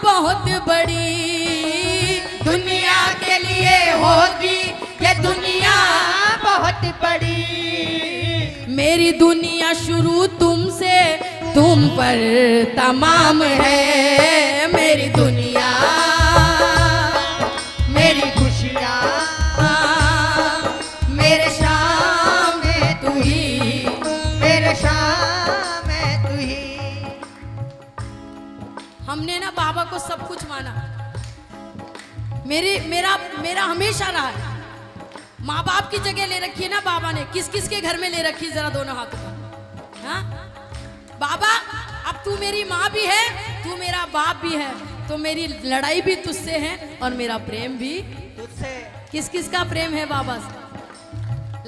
बहुत बड़ी, बड़ी। मेरी दुनिया शुरू तुमसे, तुम पर तमाम है। मेरी दुनिया, मेरी खुशियाँ, मेरे शाम में तू ही, मेरे शाम में तू ही। हमने ना बाबा को सब कुछ माना। मेरा हमेशा रहा है। माँ बाप की जगह ले रखी है ना बाबा ने। किस किस के घर में ले रखी, जरा दोनों हाथों में। हाँ बाबा, अब तू मेरी माँ भी है, तू मेरा बाप भी है, तो मेरी लड़ाई भी तुझसे है और मेरा प्रेम भी तुझसे। किस किस का प्रेम है बाबा से?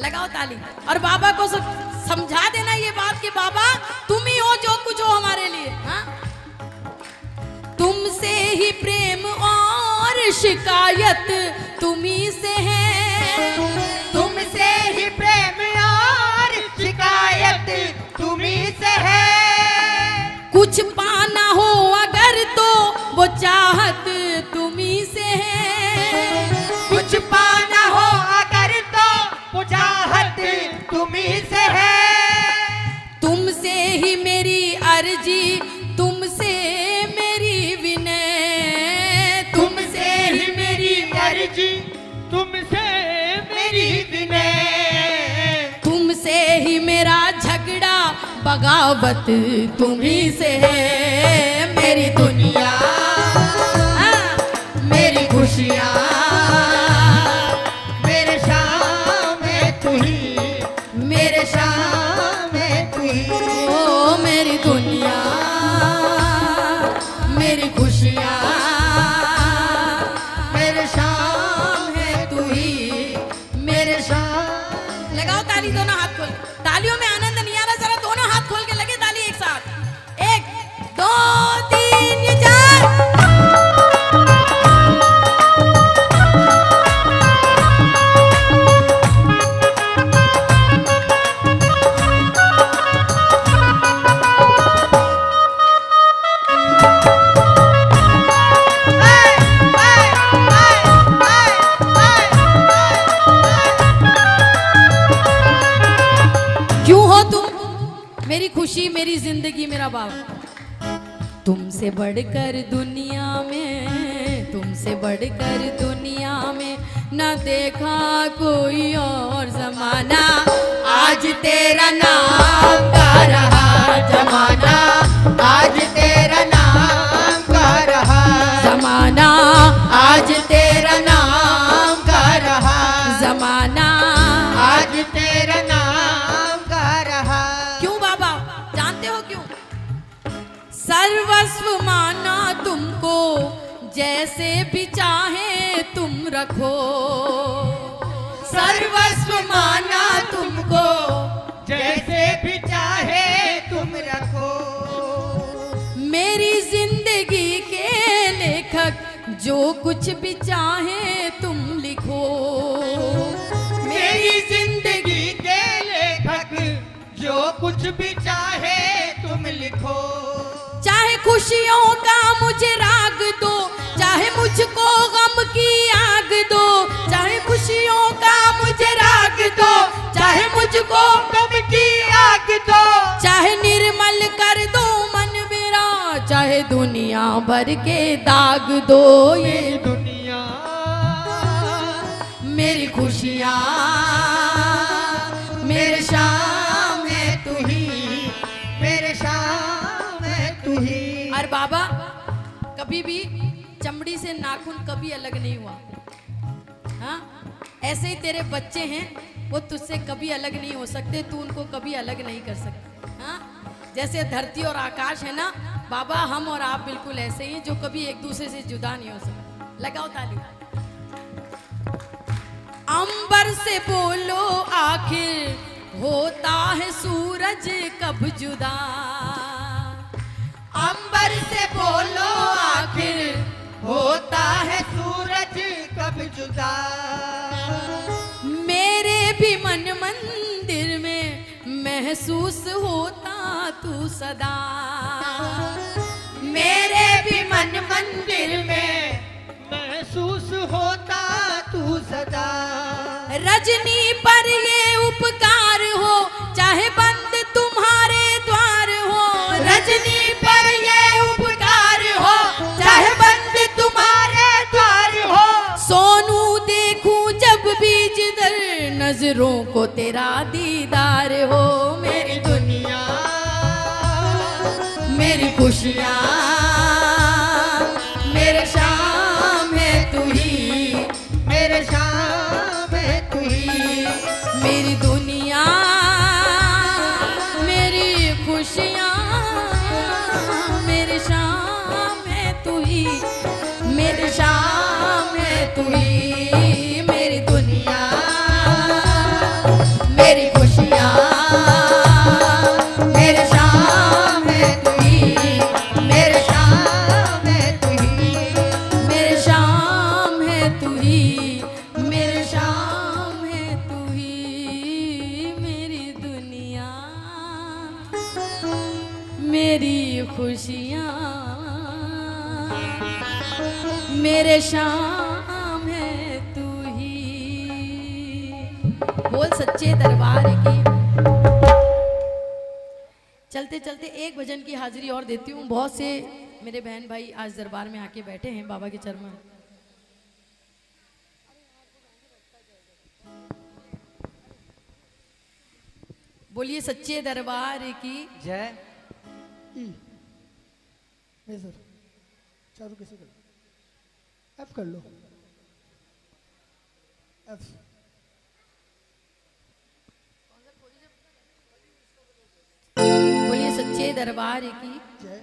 लगाओ ताली। और बाबा को समझा देना ये बात कि बाबा तुम ही हो जो कुछ हो हमारे लिए। हाँ, तुमसे ही प्रेम और शिकायत तुम्ही से है। तुमसे ही प्रेम और शिकायत तुम्ही से है। कुछ पाना हो अगर तो वो चाहत तुम्ही से है। कुछ पाना हो अगर तो वो चाहत तुम्ही से है। तुमसे ही मेरी अर्जी, तुमसे मेरी विनय। तुमसे ही मेरी अर्जी, तुमसे मेरी विनय। तुमसे ही मेरा झगड़ा बगावत तुम्ही से है। मेरी दुनिया, मेरी खुशियाँ, मेरे शाम में तू ही, मेरे शाम में तू ही। ओ मेरी दुनिया, मेरी खुशियाँ, मेरे शाम है तू ही, मेरे शाम। लगाओ ताली दोनों हाथ खोल। तालियों में आनंद नहीं आ रहा, जरा दोनों हाथ खोल के लगे ताली एक साथ। 1 2 3 ये 4। क्यों हो तुम मेरी खुशी, मेरी जिंदगी, मेरा बाबा। तुमसे बढ़कर दुनिया में, तुमसे बढ़कर दुनिया में न देखा कोई और जमाना। आज तेरा नाम का रहा जमाना, आज तेरा नाम का रहा जमाना, आज तेरा नाम का रहा जमाना। आज तेरा नाम का रहा। क्यों बाबा, जानते हो क्यों? सर्वस्व माना तुमको, जैसे भी चाहे तुम रखो। सर्वस्व माना तुमको, जैसे भी चाहे तुम रखो। मेरी जिंदगी के लेखक, जो कुछ भी चाहे तुम लिखो। मेरी जिंदगी के लेखक, जो कुछ भी चाहे तुम लिखो। चाहे खुशियों का मुझे राग दो, चाहे मुझको गम की आग दो। चाहे खुशियों का मुझे राग दो, चाहे मुझको गम की आग दो। चाहे निर्मल कर दो मन मेरा, चाहे दुनिया भर के दाग दो। ये दुनिया, मेरी खुशियाँ, मेरे शाम है तू ही, मेरे शाम है तू ही। और बाबा कभी भी चमड़ी से नाखून कभी अलग नहीं हुआ। हाँ, ऐसे ही तेरे बच्चे हैं, वो तुझसे कभी अलग नहीं हो सकते, तू उनको कभी अलग नहीं कर सकता। हाँ, जैसे धरती और आकाश है ना बाबा, हम और आप बिल्कुल ऐसे ही हैं, जो कभी एक दूसरे से जुदा नहीं हो सकते। लगाओ ताली। अंबर से बोलो आखिर होता है सूरज कब जुदा। अंबर से बोलो आखिर होता है सूरज कब जुदा। मेरे भी मन मंदिर में महसूस होता तू सदा। मेरे भी मन मंदिर में महसूस होता तू सदा। रजनी पर ये उपकार नजरों को तेरा दीदार हो। मेरी दुनिया मेरी खुशियाँ मेरे शाम है तू ही, मेरे शाम है तू ही। मेरी दुनिया मेरी खुशियाँ मेरे शाम है तू ही, मेरे शाम है तू ही। मेरी दुनिया मेरी खुशियाँ मेरे शाम है तू ही, मेरे शाम है तू ही, मेरे शाम है तू ही, मेरे शाम है तू ही। मेरी दुनिया मेरी खुशियाँ मेरे शाम है तू ही। बोल सच्चे दरबार की। चलते चलते एक भजन की हाजिरी और देती हूँ। बहुत से मेरे बहन भाई आज दरबार में आके बैठे हैं बाबा के चरण में। बोलिए सच्चे दरबार की जय। सर चालू कैसे कर एफ कर लो एफ। बोलिए सच्चे दरबार की जय।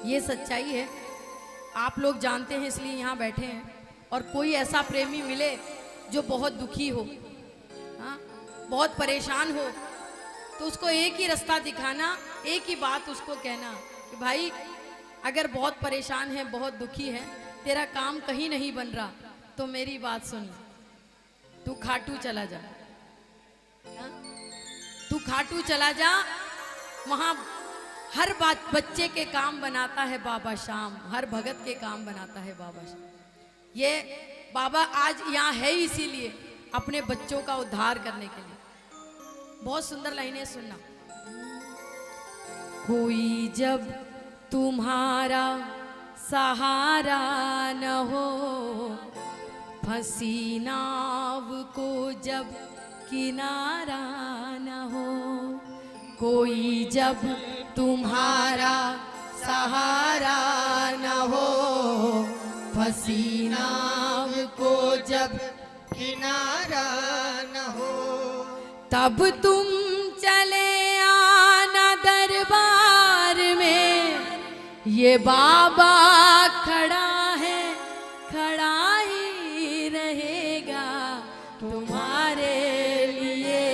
ये सच्चाई है, आप लोग जानते हैं इसलिए यहाँ बैठे हैं। और कोई ऐसा प्रेमी मिले जो बहुत दुखी हो, हाँ, बहुत परेशान हो, तो उसको एक ही रास्ता दिखाना, एक ही बात उसको कहना कि भाई अगर बहुत परेशान है, बहुत दुखी है, तेरा काम कहीं नहीं बन रहा, तो मेरी बात सुन, तू खाटू चला जा। हाँ? तू खाटू चला जा, वहाँ हर बात बच्चे के काम बनाता है बाबा श्याम, हर भगत के काम बनाता है बाबा श्याम। ये बाबा आज यहाँ है इसीलिए, अपने बच्चों का उद्धार करने के लिए। बहुत सुंदर लाइनें सुनना। कोई जब तुम्हारा सहारा न हो, फंसी नाव को जब किनारा न हो, कोई जब तुम्हारा सहारा न हो, फंसी नाव को जब किनारा न हो, तब तुम चले आना दरबार में, ये बाबा खड़ा है, खड़ा ही रहेगा तुम्हारे लिए।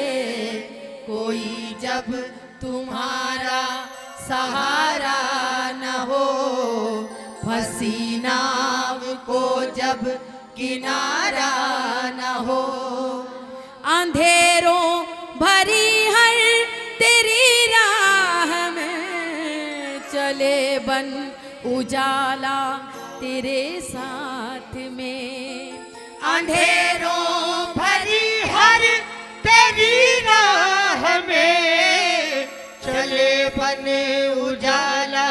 कोई जब तुम्हारा सहारा न हो, फंसी नाव को जब किनारा न हो, अंधेरों भरी हर तेरी राह में, चले बन उजाला तेरे साथ में। अंधेरों भरी हर तेरी राह में, चले बन उजाला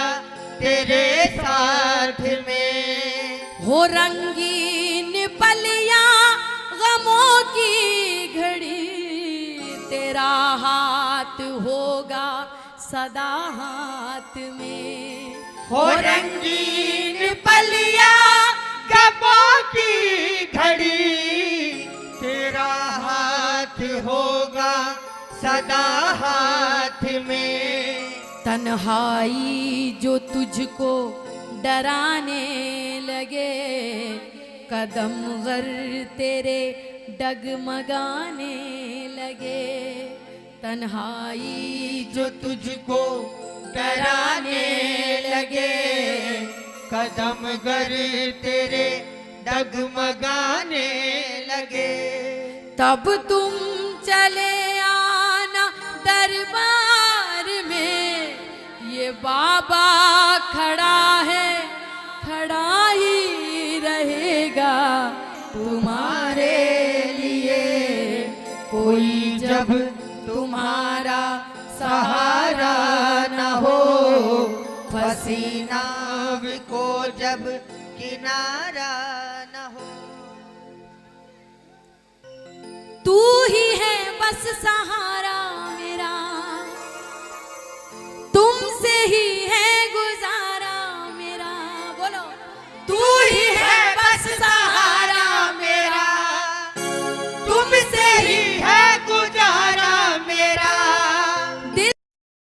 तेरे साथ में। हो रंगीन पलियां गमों की घड़ी, तेरा हाथ होगा सदा हाथ में। हो रंगीन पलिया गमों की घड़ी, तेरा हाथ होगा सदा हाथ में। तन्हाई जो तुझको डराने लगे, कदम गर तेरे डगमगाने लगे। तन्हाई जो तुझको डराने लगे, कदम गर तेरे डगमगाने लगे, तब तुम चले आना दरबार में, ये बाबा खड़ा है, खड़ा ही रहेगा तुम्हारे लिए। कोई जब तुम्हारा सहारा न हो, फंसी किसी नाव को जब किनारा न हो। तू ही है बस सहारा मेरा, तुमसे ही है गुजारा मेरा। बोलो, तू ही है बस सहारा मेरा, तुमसे ही है गुजारा मेरा। दिल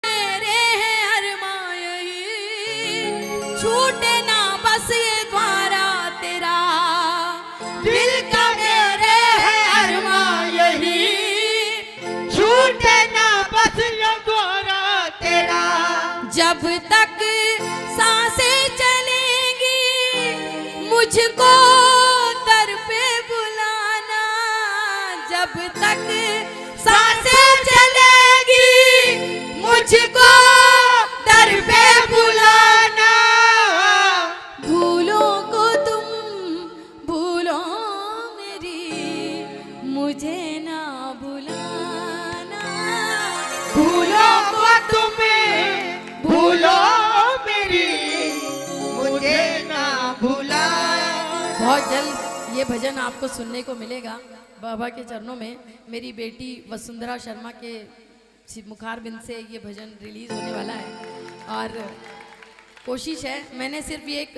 मेरे है अरमां यही, छूटे ना बस ये द्वारा तेरा। दिल का मेरे है अरमां यही, छूटे ना बस ये द्वारा तेरा। जब तक सांसें चलेंगी मुझको दर पे बुलाना। जब तक सांसें चलेगी मुझको दर पे बुलाना। भूलों को तुम भूलो मेरी, मुझे ना भुलाना। भूलो को तुम्हें भूलो मेरी, मुझे ना भुला। बहुत जल्द ये भजन आपको सुनने को मिलेगा बाबा के चरणों में। मेरी बेटी वसुंधरा शर्मा के मुखारबिंद से ये भजन रिलीज होने वाला है। और कोशिश है, मैंने सिर्फ ये एक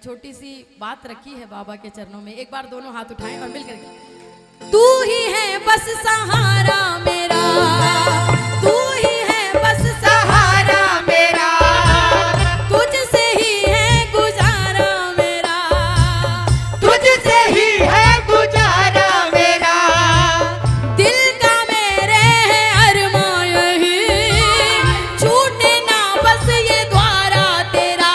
छोटी सी बात रखी है बाबा के चरणों में। एक बार दोनों हाथ उठाएं और मिलकर के, तू ही है बस सहारा मेरा, तू ही है बस सहारा मेरा, तुझसे ही है गुजारा मेरा। तुझसे ही है गुजारा मेरा। दिल का मेरे है अरमां यही, छूटे ना बस ये द्वारा तेरा।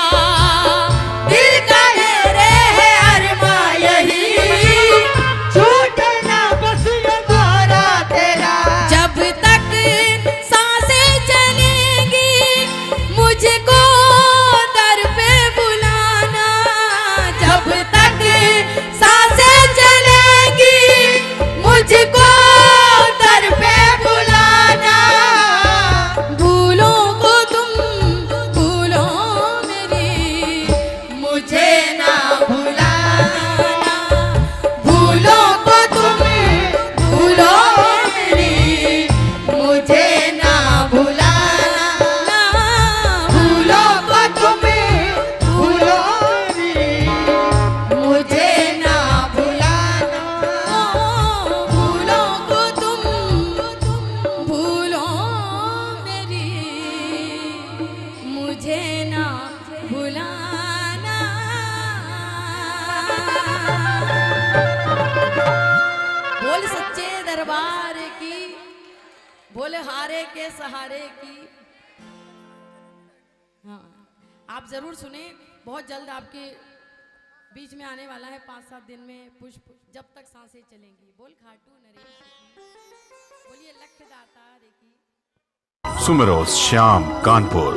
दिल का मेरे है अरमां यही, छूटे ना बस ये द्वारा तेरा। जब तक सांसें चलेंगी मुझको दर पे बुलाना। जब तक सांसें चलेगी मुझको दर पे बुलाना। भूलों को तुम भूलो मेरी, मुझे ना भुलाना। भूलों को तुम भूलो मेरी, मुझे ना भुलाना। भूलों को तुम भूलो मेरी, मुझे ना भुलाना। भूलों को तुम भूलो मेरी, मुझे ना भुलाना। बोल सच्चे दरबार की, बोल हारे के सहारे की। हाँ, आप जरूर सुने। बहुत जल्द आपके बीच में आने वाला है 5-7 दिन में पुष्प, जब तक सांसें चलेंगी। बोल खाटू नरेश की, बोलिए लख दाता रे की। सुमरो श्याम कानपुर।